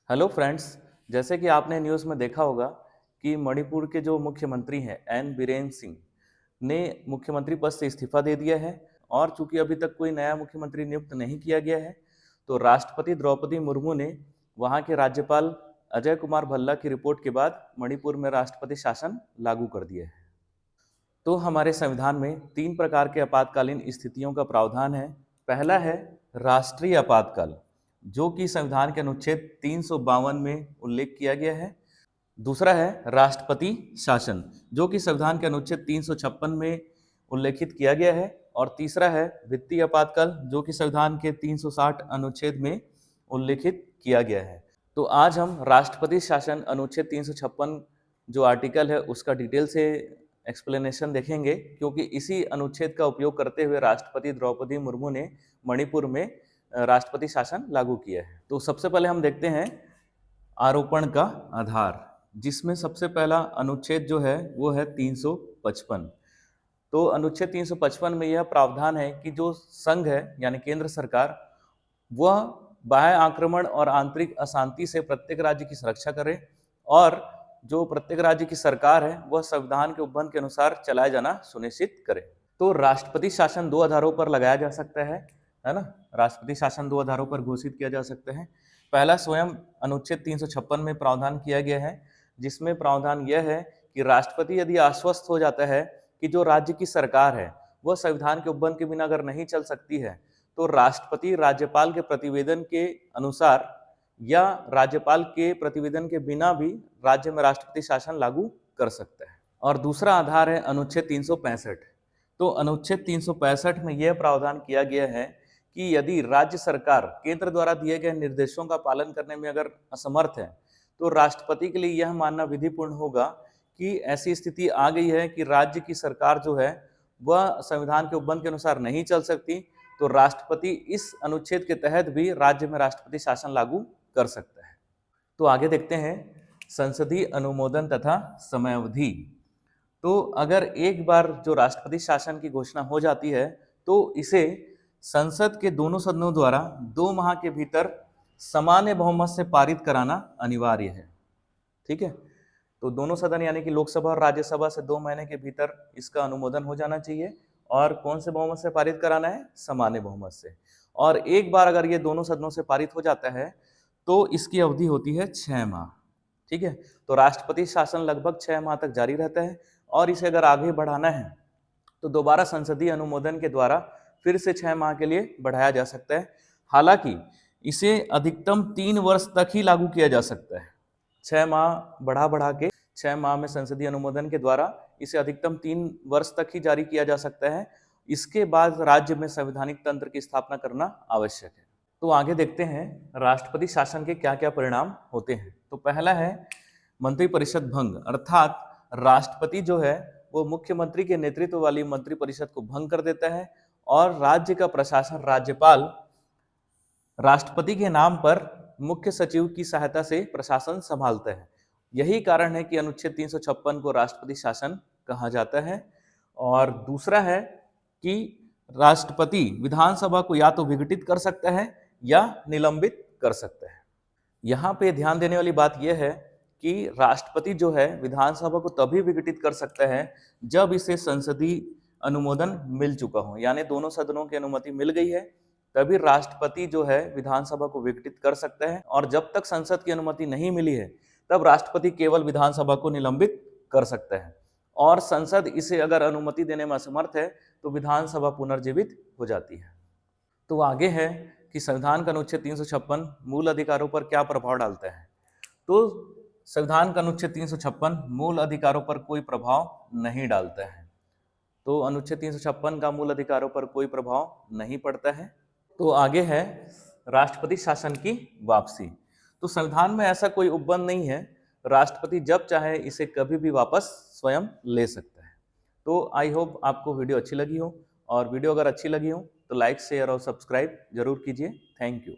Hello friends. जैसे कि आपने न्यूज़ में देखा होगा कि मणिपुर के जो मुख्यमंत्री हैं एन बीरेन सिंह ने मुख्यमंत्री पद से इस्तीफा दे दिया है। और चूंकि अभी तक कोई नया मुख्यमंत्री नियुक्त नहीं किया गया है, तो राष्ट्रपति द्रौपदी मुर्मू ने वहां के राज्यपाल अजय कुमार भल्ला की रिपोर्ट के बाद मणिपुर में राष्ट्रपति शासन लागू कर दिया है। तो हमारे संविधान में तीन प्रकार के आपातकालीन स्थितियों का प्रावधान है। पहला है राष्ट्रीय आपातकाल, जो कि संविधान के अनुच्छेद 352 में उल्लेख किया गया है। दूसरा है राष्ट्रपति शासन, जो कि संविधान के अनुच्छेद 356 में उल्लेखित किया गया है। और तीसरा है वित्तीय आपातकाल, जो कि संविधान के 360 अनुच्छेद में उल्लेखित किया गया है। तो आज हम राष्ट्रपति शासन अनुच्छेद 356 जो आर्टिकल है उसका डिटेल से एक्सप्लेनेशन देखेंगे, क्योंकि इसी अनुच्छेद का उपयोग करते हुए राष्ट्रपति द्रौपदी मुर्मू ने मणिपुर में राष्ट्रपति शासन लागू किया है। तो सबसे पहले हम देखते हैं आरोपण का आधार, जिसमें सबसे पहला अनुच्छेद जो है वो है 355। तो अनुच्छेद 355 में यह प्रावधान है कि जो संघ है यानी केंद्र सरकार, वह बाह्य आक्रमण और आंतरिक अशांति से प्रत्येक राज्य की सुरक्षा करे, और जो प्रत्येक राज्य की सरकार है वह संविधान के उपबंध के अनुसार चलाया जाना सुनिश्चित करे। तो राष्ट्रपति शासन दो आधारों पर लगाया जा सकता है ना। राष्ट्रपति शासन दो आधारों पर घोषित किया जा सकता है। पहला स्वयं अनुच्छेद 356 में प्रावधान किया गया है, जिसमें प्रावधान यह है कि राष्ट्रपति यदि आश्वस्त हो जाता है कि जो राज्य की सरकार है वह संविधान के उपबंध के बिना अगर नहीं चल सकती है, तो राष्ट्रपति राज्यपाल के प्रतिवेदन के अनुसार या राज्यपाल के प्रतिवेदन के बिना भी राज्य में राष्ट्रपति शासन लागू कर सकता है। और दूसरा आधार है अनुच्छेद 365। तो अनुच्छेद 365 में यह प्रावधान किया गया है कि यदि राज्य सरकार केंद्र द्वारा दिए गए निर्देशों का पालन करने में अगर असमर्थ है, तो राष्ट्रपति के लिए यह मानना विधिपूर्ण होगा कि ऐसी स्थिति आ गई है कि राज्य की सरकार जो है वह संविधान के उपबंध के अनुसार नहीं चल सकती, तो राष्ट्रपति इस अनुच्छेद के तहत भी राज्य में राष्ट्रपति शासन लागू कर सकता है। तो आगे देखते हैं संसदीय अनुमोदन तथा समयावधि। तो अगर एक बार जो राष्ट्रपति शासन की घोषणा हो जाती है, तो इसे संसद के दोनों सदनों द्वारा 2 माह के भीतर सामान्य बहुमत से पारित कराना अनिवार्य है। ठीक है, तो दोनों सदन यानी कि लोकसभा और राज्यसभा से 2 महीने के भीतर इसका अनुमोदन हो जाना चाहिए। और कौन से बहुमत से पारित कराना है? सामान्य बहुमत से। और एक बार अगर ये दोनों सदनों से पारित हो जाता है तो इसकी अवधि होती है 6 माह। ठीक है, तो राष्ट्रपति शासन लगभग 6 माह तक जारी रहता है, और इसे अगर आगे बढ़ाना है तो दोबारा संसदीय अनुमोदन के द्वारा फिर से 6 माह के लिए बढ़ाया जा सकता है। हालांकि इसे अधिकतम 3 वर्ष तक ही लागू किया जा सकता है। 6 माह बढ़ा के 6 माह में संसदीय अनुमोदन के द्वारा इसे अधिकतम 3 वर्ष तक ही जारी किया जा सकता है। इसके बाद राज्य में संवैधानिक तंत्र की स्थापना करना आवश्यक है। तो आगे देखते हैं राष्ट्रपति शासन के क्या क्या परिणाम होते हैं। तो पहला है मंत्रिपरिषद भंग, अर्थात राष्ट्रपति जो है वो मुख्यमंत्री के नेतृत्व वाली मंत्रिपरिषद को भंग कर देता है, और राज्य का प्रशासन राज्यपाल राष्ट्रपति के नाम पर मुख्य सचिव की सहायता से प्रशासन संभालता है। यही कारण है कि अनुच्छेद 356 को राष्ट्रपति शासन कहा जाता है। और दूसरा है कि राष्ट्रपति विधानसभा को या तो विघटित कर सकता है या निलंबित कर सकता है। यहाँ पे ध्यान देने वाली बात यह है कि राष्ट्रपति जो है विधानसभा को तभी विघटित कर सकता है जब इसे संसदीय अनुमोदन मिल चुका हो, यानी दोनों सदनों की अनुमति मिल गई है, तभी राष्ट्रपति जो है विधानसभा को विघटित कर सकता है। और जब तक संसद की अनुमति नहीं मिली है तब राष्ट्रपति केवल विधानसभा को निलंबित कर सकता है, और संसद इसे अगर अनुमति देने में असमर्थ है तो विधानसभा पुनर्जीवित हो जाती है। तो आगे है कि संविधान का अनुच्छेद 356 मूल अधिकारों पर क्या प्रभाव डालता है। तो संविधान का अनुच्छेद 356 मूल अधिकारों पर कोई प्रभाव नहीं डालता है। तो अनुच्छेद 356 का मूल अधिकारों पर कोई प्रभाव नहीं पड़ता है। तो आगे है राष्ट्रपति शासन की वापसी। तो संविधान में ऐसा कोई उपबंध नहीं है, राष्ट्रपति जब चाहे इसे कभी भी वापस स्वयं ले सकता है। तो आई होप आपको वीडियो अच्छी लगी हो, और वीडियो अगर अच्छी लगी हो तो लाइक शेयर और सब्सक्राइब जरूर कीजिए। Thank you.